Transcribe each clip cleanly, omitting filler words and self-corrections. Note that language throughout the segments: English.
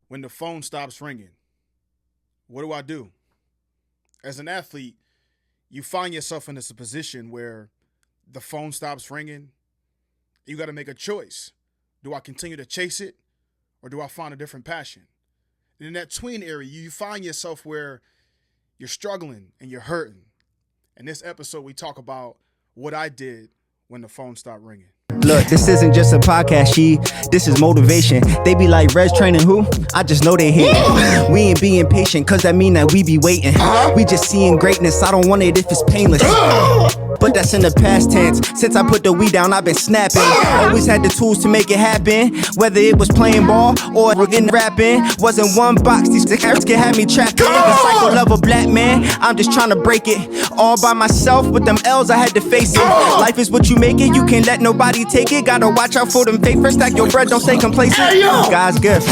when the phone stops ringing? What do I do? As an athlete, you find yourself in this position where the phone stops ringing. You got to make a choice. Do I continue to chase it, or do I find a different passion? And in that tween area, you find yourself where you're struggling and you're hurting. In this episode, we talk about what I did when the phone stopped ringing. Look, this isn't just a podcast, this is motivation. They be like, Rez training who? I just know they hate. We ain't being patient, cause that mean that we be waiting. We just seeing greatness, I don't want it if it's painless. But that's in the past tense. Since I put the weed down, I've been snapping. Always had the tools to make it happen. Whether it was playing ball or getting rapping. Wasn't one box, these carrots can have me trapped in. The cycle of a black man, I'm just trying to break it. All by myself, with them L's I had to face it. Life is what you make it, you can't let nobody take it. Gotta watch out for them fake first, stack your bread, don't stay complacent. God's gift.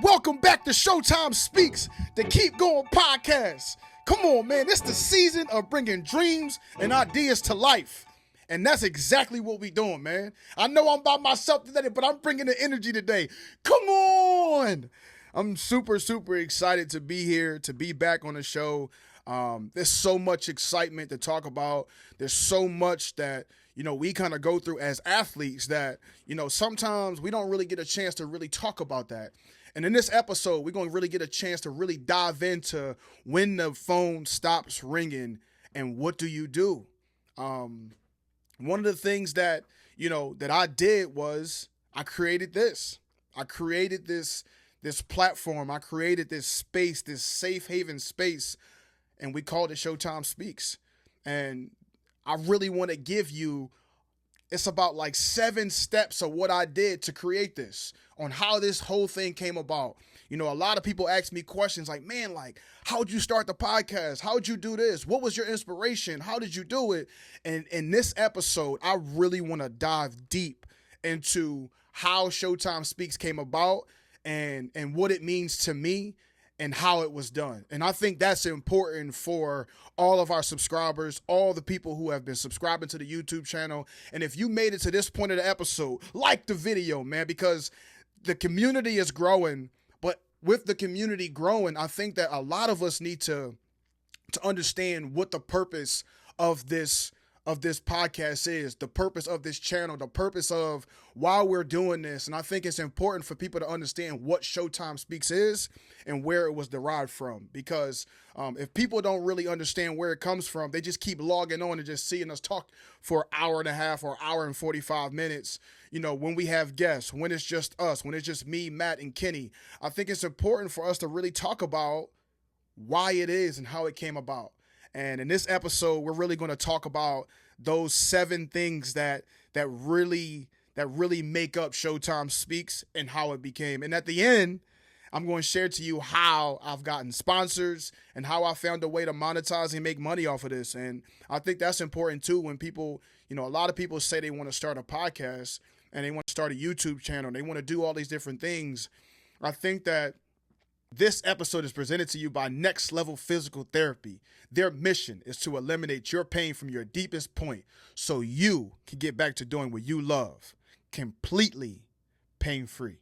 Welcome back to ShowtimeSpeaks, the Keep Going podcast. Come on, man, it's the season of bringing dreams and ideas to life. And that's exactly what we doing, man. I know I'm by myself today, but I'm bringing the energy today. Come on. I'm super, super excited to be here, to be back on the show. There's so much excitement to talk about. There's so much that, we kind of go through as athletes that, sometimes we don't really get a chance to really talk about that. And in this episode, we're going to really get a chance to really dive into when the phone stops ringing and what do you do? One of the things that, that I did was I created this. I created this platform. I created this space, this safe haven space, and we called it ShowtimeSpeaks. And I really want to give you, it's about like 7 steps of what I did to create this, on how this whole thing came about. A lot of people ask me questions like, man, like, how'd you start the podcast? How'd you do this? What was your inspiration? How did you do it? And in this episode, I really want to dive deep into how ShowtimeSpeaks came about and what it means to me and how it was done. And I think that's important for all of our subscribers, all the people who have been subscribing to the YouTube channel. And if you made it to this point of the episode, like the video, man, because the community is growing. But with the community growing, I think that a lot of us need to understand what the purpose of this podcast is, the purpose of this channel, the purpose of why we're doing this. And I think it's important for people to understand what ShowtimeSpeaks is and where it was derived from. Because if people don't really understand where it comes from, they just keep logging on and just seeing us talk for an hour and a half or hour and 45 minutes. When we have guests, when it's just us, when it's just me, Matt, and Kenny. I think it's important for us to really talk about why it is and how it came about. And in this episode, we're really going to talk about those 7 things that really make up ShowtimeSpeaks and how it became. And at the end, I'm going to share to you how I've gotten sponsors and how I found a way to monetize and make money off of this. And I think that's important too when people, a lot of people say they want to start a podcast and they want to start a YouTube channel. They want to do all these different things. I think that this episode is presented to you by Next Level Physical Therapy. Their mission is to eliminate your pain from your deepest point so you can get back to doing what you love, completely pain-free.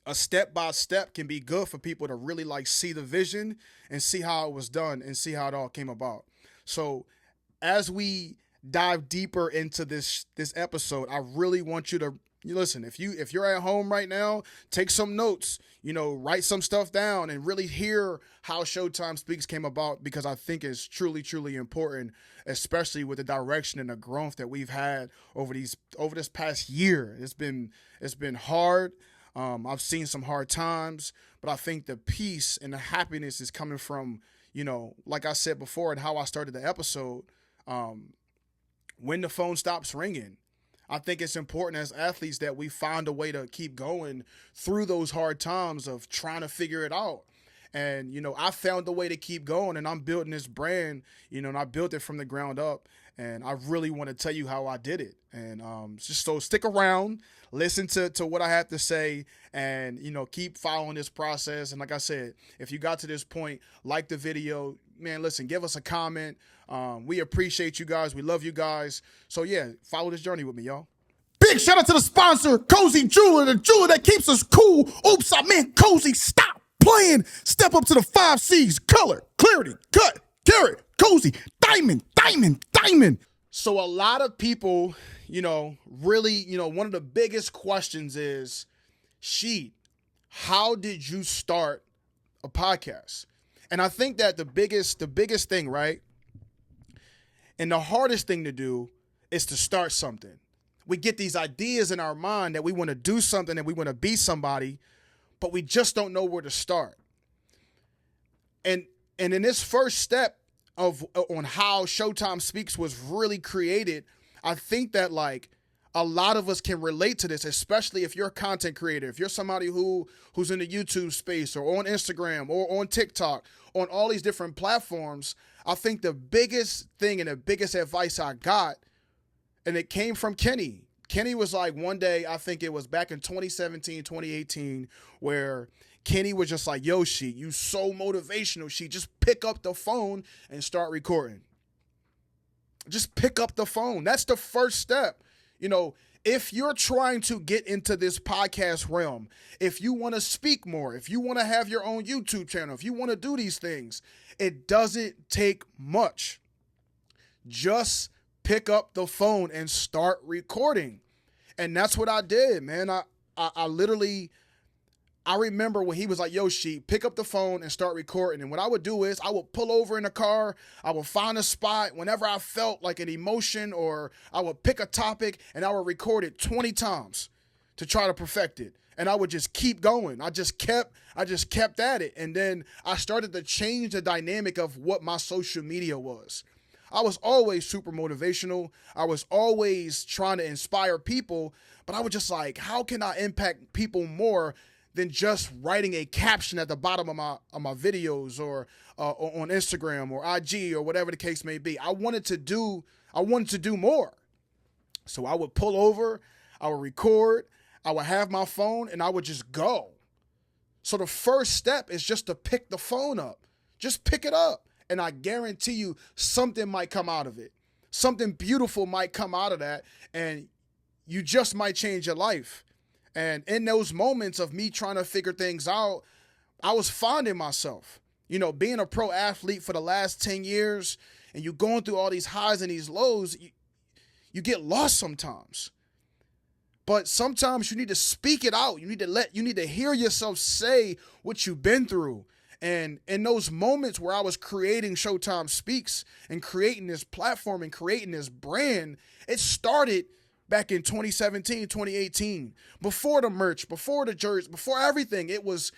A step-by-step can be good for people to really see the vision and see how it was done and see how it all came about. So as we dive deeper into this episode, I really want you to listen. If you're at home right now, take some notes, write some stuff down and really hear how ShowtimeSpeaks came about, because I think it's truly, truly important, especially with the direction and the growth that we've had over this past year. It's been hard. I've seen some hard times, but I think the peace and the happiness is coming from, like I said before and how I started the episode, when the phone stops ringing. I think it's important as athletes that we find a way to keep going through those hard times of trying to figure it out. And, I found a way to keep going, and I'm building this brand, and I built it from the ground up. And I really want to tell you how I did it. And just so stick around, listen to what I have to say, and, keep following this process. And like I said, if you got to this point, like the video, man, listen, give us a comment. We appreciate you guys. We love you guys. So, yeah, follow this journey with me, y'all. Big shout out to the sponsor, Cozy Jeweler, the jeweler that keeps us cool. Oops, I meant cozy. Stop playing. Step up to the 5 C's: color, clarity, cut, carrot, cozy, diamond, diamond, diamond. So a lot of people, really, one of the biggest questions is, Sheed, how did you start a podcast? And I think that the biggest thing, right, and the hardest thing to do is to start something. We get these ideas in our mind that we want to do something, that we want to be somebody, but we just don't know where to start. And in this first step on how ShowtimeSpeaks was really created, I think that like a lot of us can relate to this, especially if you're a content creator, if you're somebody who's in the YouTube space or on Instagram or on TikTok, on all these different platforms. I think the biggest thing and the biggest advice I got, and it came from Kenny. Kenny was like, one day, I think it was back in 2017, 2018, where Kenny was just like, yo, She, you so motivational. She, just pick up the phone and start recording. Just pick up the phone. That's the first step. If you're trying to get into this podcast realm, if you want to speak more, if you want to have your own YouTube channel, if you want to do these things, it doesn't take much. Just pick up the phone and start recording. And that's what I did, man. I literally, I remember when he was like, yo, She, pick up the phone and start recording. And what I would do is I would pull over in the car. I would find a spot whenever I felt like an emotion, or I would pick a topic and I would record it 20 times to try to perfect it. And I would just keep going. I just kept at it. And then I started to change the dynamic of what my social media was. I was always super motivational. I was always trying to inspire people, but I was just like, how can I impact people more than just writing a caption at the bottom of my videos, or on Instagram or IG or whatever the case may be. I wanted to do more. So I would pull over, I would record, I would have my phone, and I would just go. So the first step is just to pick the phone up. Just pick it up. And I guarantee you something might come out of it. Something beautiful might come out of that, and you just might change your life. And in those moments of me trying to figure things out, I was finding myself, being a pro athlete for the last 10 years, and you going through all these highs and these lows, you get lost sometimes. But sometimes you need to speak it out. You need to hear yourself say what you've been through. And in those moments where I was creating ShowtimeSpeaks and creating this platform and creating this brand, it started back in 2017, 2018, before the merch, before the jerseys, before everything. It was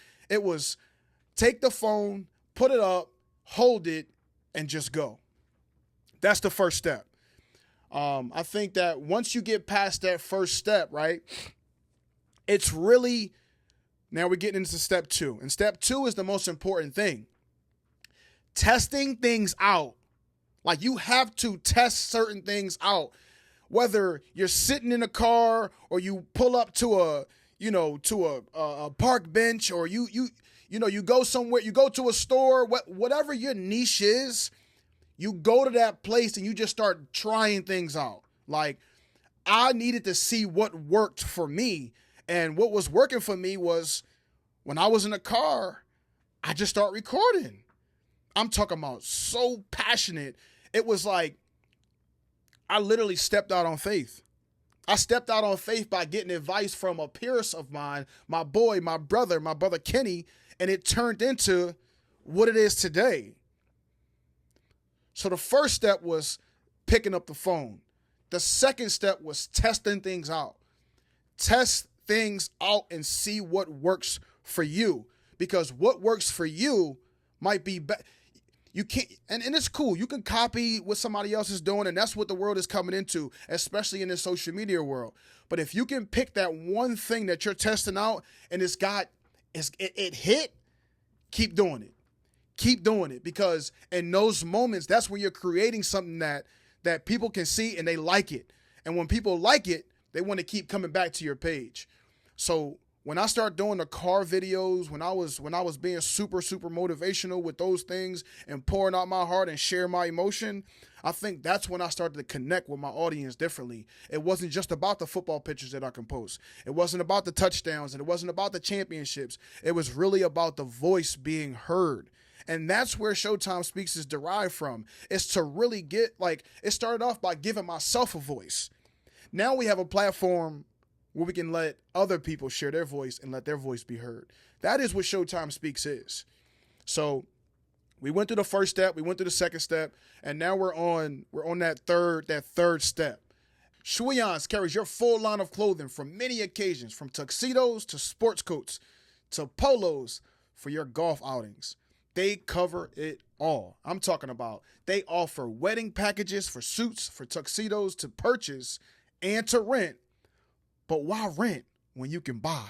take the phone, put it up, hold it, and just go. That's the first step. I think that once you get past that first step, right, it's really, now we're getting into step 2. And step 2 is the most important thing. Testing things out. Like, you have to test certain things out. Whether you're sitting in a car, or you pull up to a park bench, or you go somewhere, you go to a store, whatever your niche is, you go to that place and you just start trying things out. Like, I needed to see what worked for me. And what was working for me was, when I was in a car, I just start recording. I'm talking about so passionate. It was like, I literally stepped out on faith. I stepped out on faith by getting advice from a peer of mine, my boy, my brother Kenny, and it turned into what it is today. So the first step was picking up the phone. The second step was testing things out. Test things out and see what works for you, because what works for you might be better. You can't, and it's cool. You can copy what somebody else is doing, and that's what the world is coming into, especially in the social media world. But if you can pick that one thing that you're testing out and it hit, keep doing it. Keep doing it, because in those moments, that's when you're creating something that people can see and they like it. And when people like it, they want to keep coming back to your page. So when I started doing the car videos, when I was being super motivational with those things and pouring out my heart and share my emotion, I think that's when I started to connect with my audience differently. It wasn't just about the football pictures that I can post. It wasn't about the touchdowns, and it wasn't about the championships. It was really about the voice being heard. And that's where Showtime Speaks is derived from. It's to really get, like, it started off by giving myself a voice. Now we have a platform where we can let other people share their voice and let their voice be heard. That is what Showtime Speaks is. So we went through the first step, we went through the second step, and now we're on that third step. Schweon carries your full line of clothing for many occasions, from tuxedos to sports coats to polos for your golf outings. They cover it all. I'm talking about they offer wedding packages for suits, for tuxedos to purchase and to rent. But why rent when you can buy?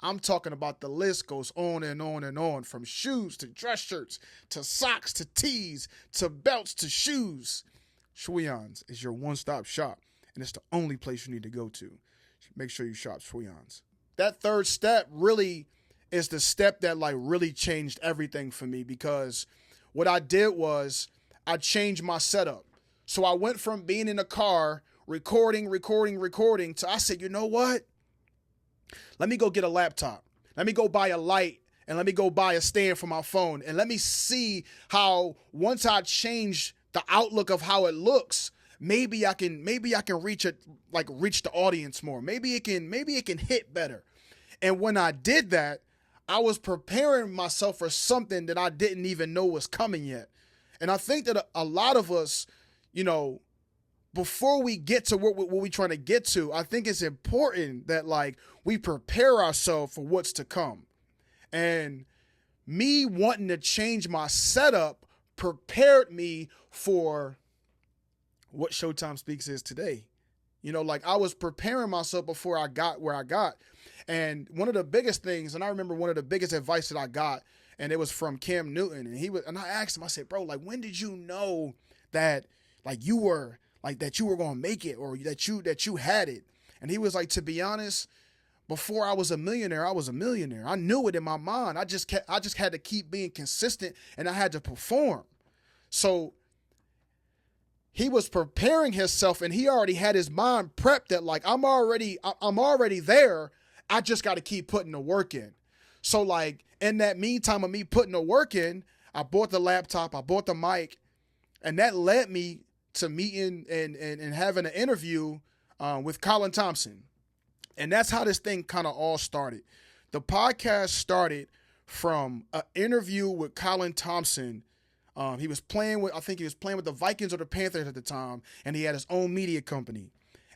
I'm talking about the list goes on and on and on, from shoes to dress shirts to socks to tees to belts to shoes. Schweon's is your one-stop shop, and it's the only place you need to go to. Make sure you shop Schweon's. That third step really is the step that like really changed everything for me, because what I did was I changed my setup. So I went from being in a car recording to I said, you know what? Let me go get a laptop. Let me go buy a light, and let me go buy a stand for my phone, and let me see how once I change the outlook of how it looks, maybe I can reach the audience more. Maybe it can hit better. And when I did that, I was preparing myself for something that I didn't even know was coming yet. And I think that a lot of us, you know, before we get to what we're trying to get to, I think it's important that like we prepare ourselves for what's to come. And me wanting to change my setup prepared me for what Showtime Speaks is today. You know, like I was preparing myself before I got where I got. And one of the biggest things, and I remember one of the biggest advice that I got, and it was from Cam Newton. And I asked him, I said, bro, like, when did you know that like you were going to make it, or that you had it? And he was like, to be honest, before I was a millionaire, I was a millionaire. I knew it in my mind. I just had to keep being consistent, and I had to perform. So he was preparing himself, and he already had his mind prepped that like, I'm already there. I just got to keep putting the work in. So like in that meantime of me putting the work in, I bought the laptop, I bought the mic, and that led me to meeting and having an interview with Colin Thompson. And that's how this thing kind of all started. The podcast started from an interview with Colin Thompson. He was playing with the Vikings or the Panthers at the time, and he had his own media company.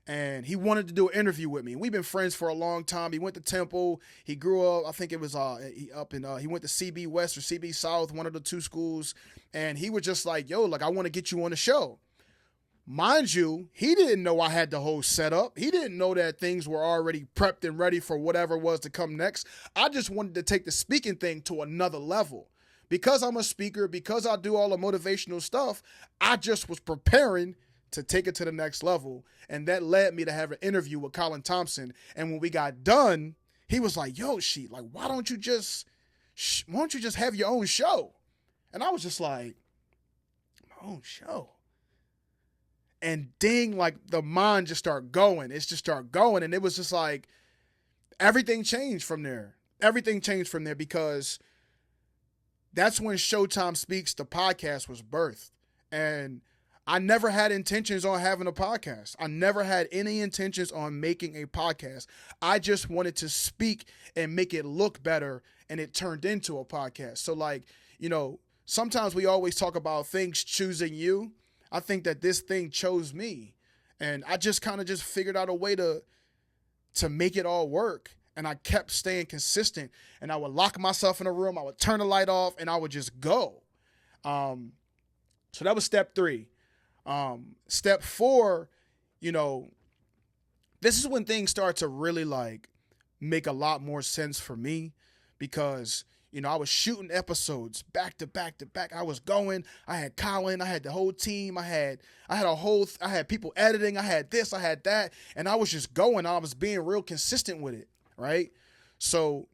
And he wanted to do an interview with me. And we've been friends for a long time. He went to Temple. He grew up, I think it was he went to CB West or CB South, one of the two schools. And he was just like, yo, like, I want to get you on the show. Mind you, he didn't know I had the whole setup. He didn't know that things were already prepped and ready for whatever was to come next. I just wanted to take the speaking thing to another level. Because I'm a speaker, because I do all the motivational stuff, I just was preparing to take it to the next level. And that led me to have an interview with Colin Thompson. And when we got done, he was like, yo, like, why don't you just have your own show? And I was just like, my own show? And ding, like the mind just started going. It just started going. And it was just like, everything changed from there. Everything changed from there, because that's when Showtime Speaks, the podcast, was birthed. And I never had intentions on having a podcast. I never had any intentions on making a podcast. I just wanted to speak and make it look better, and it turned into a podcast. So like, you know, sometimes we always talk about things choosing you. I think that this thing chose me, and I just kind of just figured out a way to make it all work. And I kept staying consistent, and I would lock myself in a room. I would turn the light off, and I would just go. So that was step 3. Step 4, you know, this is when things start to really like make a lot more sense for me, because, you know, I was shooting episodes back to back to back. I was going, I had Colin, I had the whole team. I had people editing. I had this, I had that. And I was just going. I was being real consistent with it. Right. So,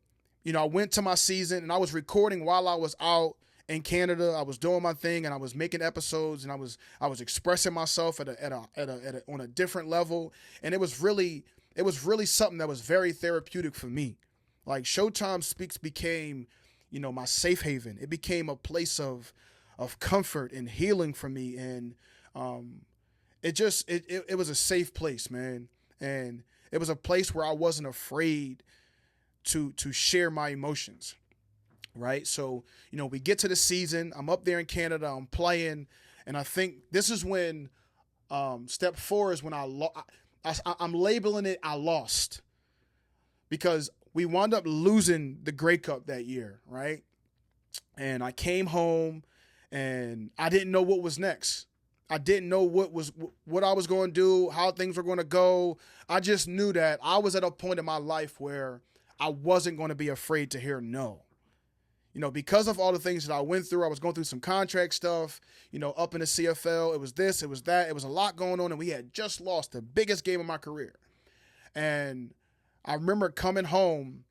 I went to my season and I was recording while I was out in Canada. I was doing my thing and I was making episodes and I was expressing myself on a different level. And it was really something that was very therapeutic for me. Like Showtime Speaks became, my safe haven. It became a place of comfort and healing for me. And it was a safe place, man. And it was a place where I wasn't afraid to share my emotions. Right. So, we get to the season. I'm up there in Canada. I'm playing. And I think this is when step 4 is when I'm labeling it I lost. Because we wound up losing the Grey Cup that year. Right. And I came home and I didn't know what was next. I didn't know what I was going to do, how things were going to go. I just knew that I was at a point in my life where I wasn't going to be afraid to hear no. Because of all the things that I went through, I was going through some contract stuff, up in the CFL. It was this, it was that. It was a lot going on, and we had just lost the biggest game of my career. And I remember coming home,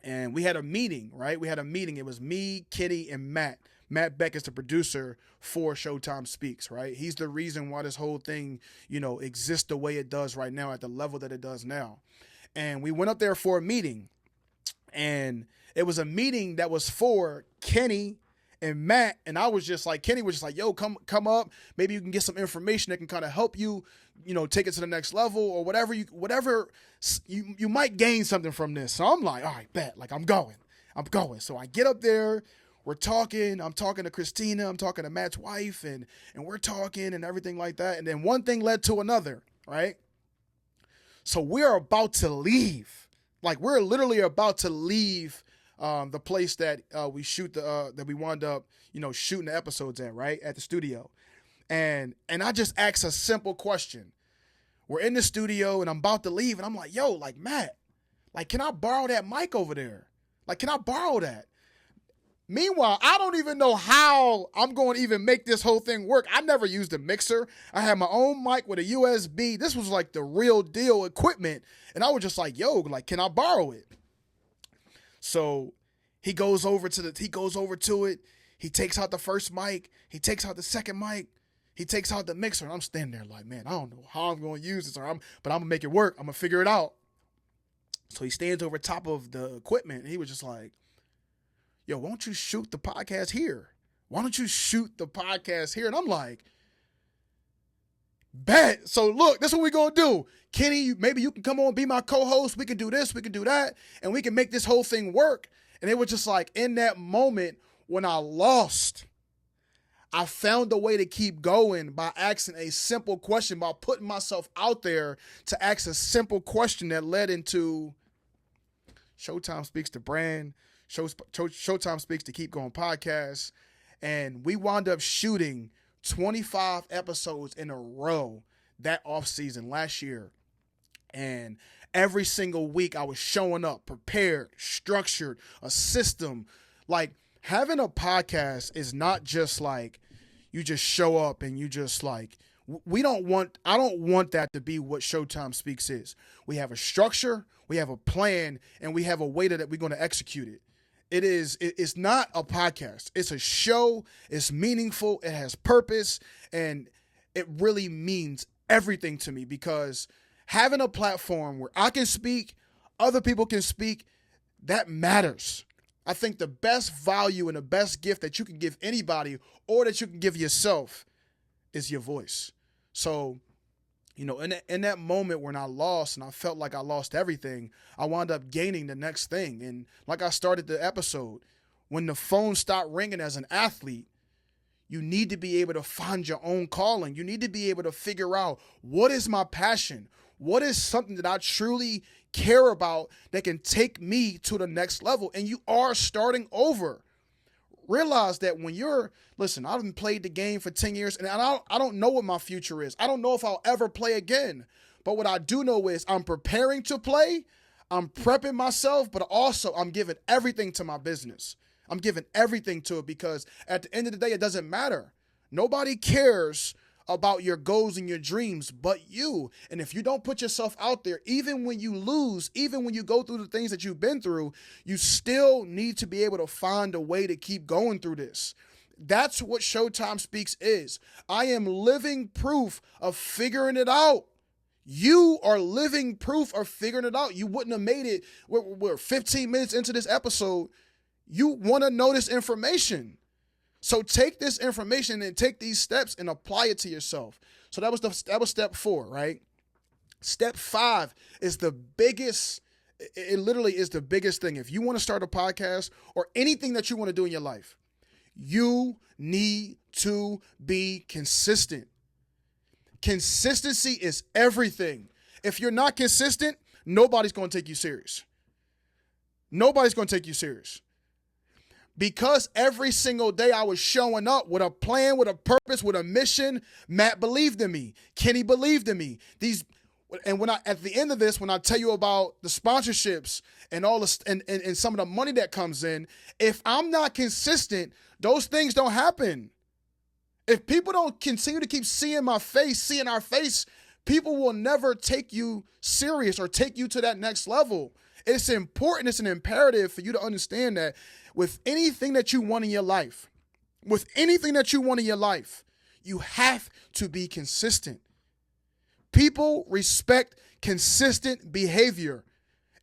and we had a meeting, right? We had a meeting. It was me, Kenny, and Matt. Matt Beck is the producer for Showtime Speaks, right? He's the reason why this whole thing, exists the way it does right now at the level that it does now. And we went up there for a meeting, and it was a meeting that was for Kenny and Matt. And I was just like, Kenny was just like, yo, come up. Maybe you can get some information that can kind of help you, take it to the next level or whatever you might gain something from this. So I'm like, all right, bet. Like I'm going. So I get up there. We're talking. I'm talking to Christina. I'm talking to Matt's wife, and we're talking and everything like that. And then one thing led to another, right? So we're about to leave. Like we're literally about to leave the place that we shoot that we wound up, shooting the episodes at, right? At the studio. And I just asked a simple question. We're in the studio and I'm about to leave, and I'm like, yo, like Matt, like, can I borrow that mic over there? Like, can I borrow that? Meanwhile, I don't even know how I'm going to even make this whole thing work. I never used a mixer. I had my own mic with a USB. This was like the real deal equipment. And I was just like, yo, like, can I borrow it? So he goes over to it. He takes out the first mic. He takes out the second mic. He takes out the mixer. And I'm standing there like, man, I don't know how I'm going to use this, but I'm going to make it work. I'm going to figure it out. So he stands over top of the equipment. And he was just like, yo, why don't you shoot the podcast here? Why don't you shoot the podcast here? And I'm like, bet. So look, that's what we're going to do. Kenny, maybe you can come on, be my co-host. We can do this, we can do that, and we can make this whole thing work. And it was just like in that moment when I lost, I found a way to keep going by asking a simple question, by putting myself out there to ask a simple question that led into Showtime Speaks, the brand, Showtime Speaks, the Keep Going podcast. And we wound up shooting 25 episodes in a row that off season last year. And every single week I was showing up prepared, structured, a system. Like having a podcast is not just like you just show up and you just like, I don't want that to be what Showtime Speaks is. We have a structure, we have a plan, and we have a way that we're going to execute it. It's not a podcast. It's a show. It's meaningful. It has purpose. And it really means everything to me because having a platform where I can speak, other people can speak, that matters. I think the best value and the best gift that you can give anybody or that you can give yourself is your voice. So, in that moment when I lost and I felt like I lost everything, I wound up gaining the next thing. And like I started the episode, when the phone stopped ringing as an athlete, you need to be able to find your own calling. You need to be able to figure out what is my passion? What is something that I truly care about that can take me to the next level? And you are starting over. Realize that when I've played the game for 10 years and I don't know what my future is. I don't know if I'll ever play again. But what I do know is I'm preparing to play. I'm prepping myself, but also I'm giving everything to my business. I'm giving everything to it because at the end of the day, it doesn't matter. Nobody cares about your goals and your dreams but you. And if you don't put yourself out there, even when you lose, even when you go through the things that you've been through, you still need to be able to find a way to keep going through this. That's what Showtime Speaks is. I am living proof of figuring it out. You are living proof of figuring it out. You wouldn't have made it. We're 15 minutes into this episode. You want to know this information. So take this information and take these steps and apply it to yourself. So that was step 4, right? Step 5 is the biggest. It literally is the biggest thing. If you want to start a podcast or anything that you want to do in your life, you need to be consistent. Consistency is everything. If you're not consistent, nobody's going to take you serious. Nobody's going to take you serious. Because every single day I was showing up with a plan, with a purpose, with a mission, Matt believed in me. Kenny believed in me. And at the end of this, when I tell you about the sponsorships and all this and some of the money that comes in, if I'm not consistent, those things don't happen. If people don't continue to keep seeing our face, people will never take you serious or take you to that next level. It's important, it's an imperative for you to understand that with anything that you want in your life, you have to be consistent. People respect consistent behavior.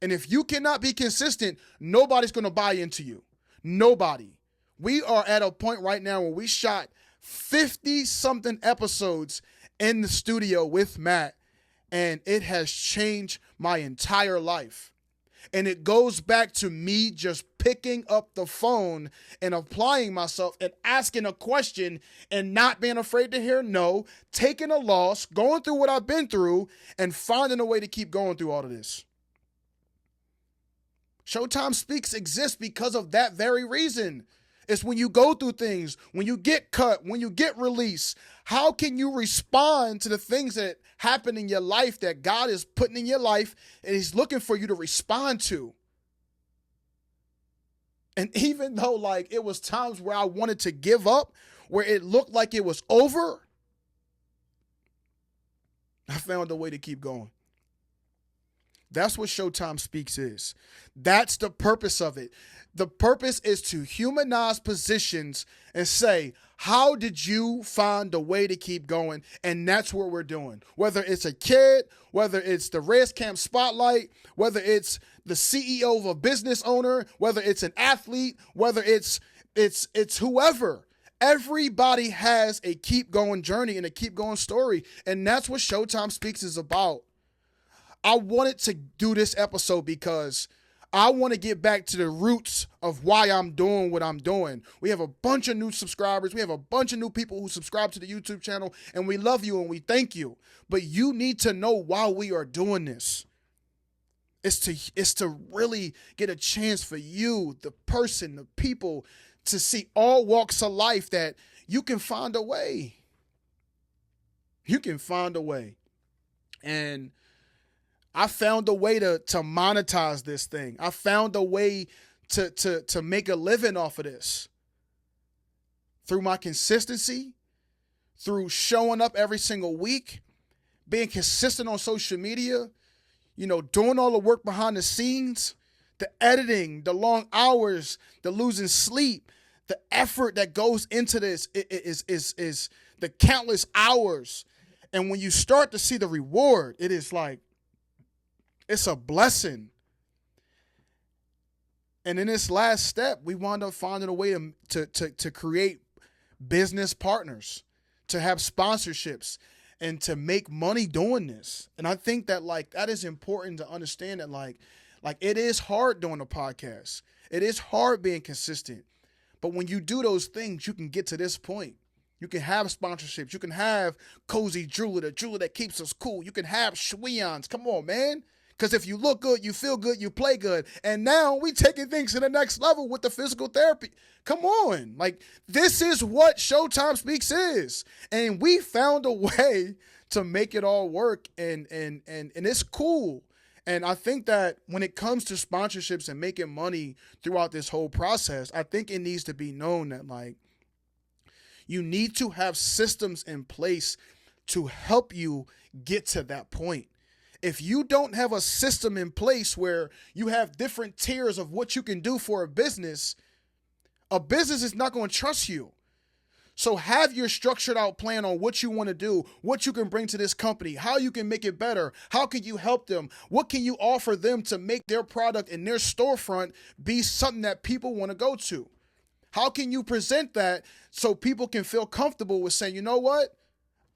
And if you cannot be consistent, nobody's going to buy into you. Nobody. We are at a point right now where we shot 50-something episodes in the studio with Matt, and it has changed my entire life. And it goes back to me just picking up the phone and applying myself and asking a question and not being afraid to hear no, taking a loss, going through what I've been through, and finding a way to keep going through all of this. Showtime Speaks exists because of that very reason. It's when you go through things, when you get cut, when you get released, how can you respond to the things that happen in your life that God is putting in your life and he's looking for you to respond to? And even though like it was times where I wanted to give up, where it looked like it was over, I found a way to keep going. That's what Showtime Speaks is. That's the purpose of it. The purpose is to humanize positions and say, how did you find a way to keep going? And that's what we're doing. Whether it's a kid, whether it's the Reds Camp Spotlight, whether it's the CEO of a business owner, whether it's an athlete, whether it's whoever. Everybody has a keep going journey and a keep going story. And that's what Showtime Speaks is about. I wanted to do this episode because I want to get back to the roots of why I'm doing what I'm doing. We have a bunch of new subscribers. We have a bunch of new people who subscribe to the YouTube channel, and we love you and we thank you. But you need to know why we are doing this. It's to really get a chance for you, the person, the people, to see all walks of life that you can find a way. You can find a way. And I found a way to monetize this thing. I found a way to make a living off of this. Through my consistency, through showing up every single week, being consistent on social media, doing all the work behind the scenes, the editing, the long hours, the losing sleep, the effort that goes into this is the countless hours. And when you start to see the reward, it is like, it's a blessing. And in this last step, we wound up finding a way to create business partners, to have sponsorships, and to make money doing this. And I think that that is important to understand that it is hard doing a podcast. It is hard being consistent. But when you do those things, you can get to this point. You can have sponsorships. You can have cozy jewelry, the jewelry that keeps us cool. You can have Schweons. Come on, man. Because if you look good, you feel good, you play good. And now we taking things to the next level with the physical therapy. Come on. This is what Showtime Speaks is. And we found a way to make it all work. And it's cool. And I think that when it comes to sponsorships and making money throughout this whole process, I think it needs to be known that you need to have systems in place to help you get to that point. If you don't have a system in place where you have different tiers of what you can do for a business is not going to trust you. So have your structured out plan on what you want to do, what you can bring to this company, how you can make it better, how can you help them, what can you offer them to make their product in their storefront be something that people want to go to? How can you present that so people can feel comfortable with saying, you know what,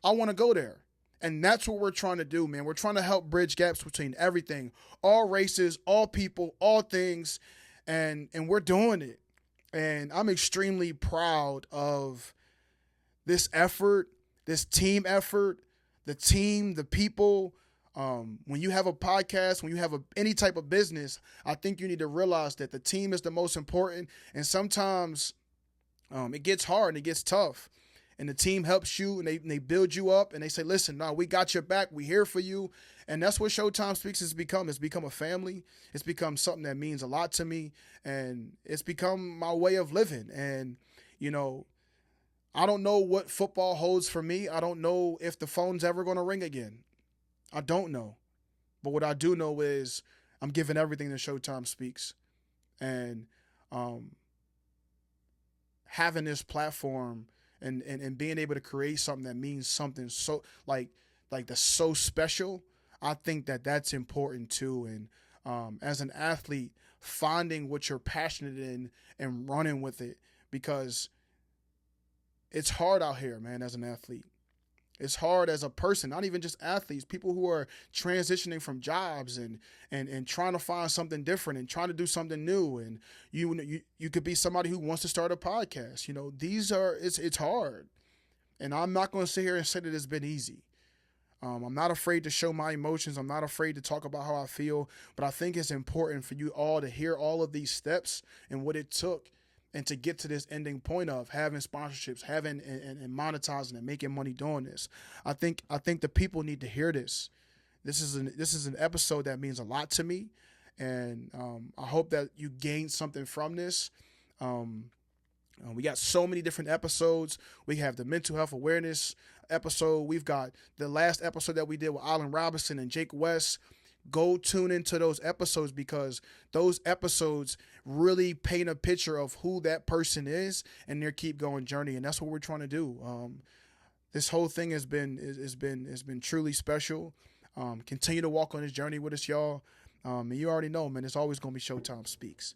I want to go there? And that's what we're trying to do, man. We're trying to help bridge gaps between everything, all races, all people, all things, and we're doing it. And I'm extremely proud of this effort, this team effort, the team, the people. When you have a podcast, when you have any type of business, I think you need to realize that the team is the most important. And sometimes it gets hard and it gets tough. And the team helps you and they build you up and they say, listen, no, we got your back. We here for you. And that's what ShowtimeSpeaks has become. It's become a family. It's become something that means a lot to me. And it's become my way of living. And, you know, I don't know what football holds for me. I don't know if the phone's ever going to ring again. I don't know. But what I do know is I'm giving everything to ShowtimeSpeaks. And having this platform and being able to create something that means something so like that's so special, I think that that's important too. And as an athlete, finding what you're passionate in and running with it, because it's hard out here, man, as an athlete. It's hard as a person, not even just athletes, people who are transitioning from jobs and trying to find something different and trying to do something new. And you could be somebody who wants to start a podcast. You know, it's hard. And I'm not going to sit here and say that it's been easy. I'm not afraid to show my emotions. I'm not afraid to talk about how I feel. But I think it's important for you all to hear all of these steps and what it took and to get to this ending point of having sponsorships, having and monetizing and making money doing this. I think the people need to hear this. This is an episode that means a lot to me, and I hope that you gain something from this. We got so many different episodes. We have the mental health awareness episode. We've got the last episode that we did with Allen Robinson and Jake West. Go tune into those episodes because those episodes really paint a picture of who that person is and their keep going journey. And that's what we're trying to do. This whole thing has been truly special. Continue to walk on this journey with us, y'all. And you already know, man, it's always going to be ShowtimeSpeaks.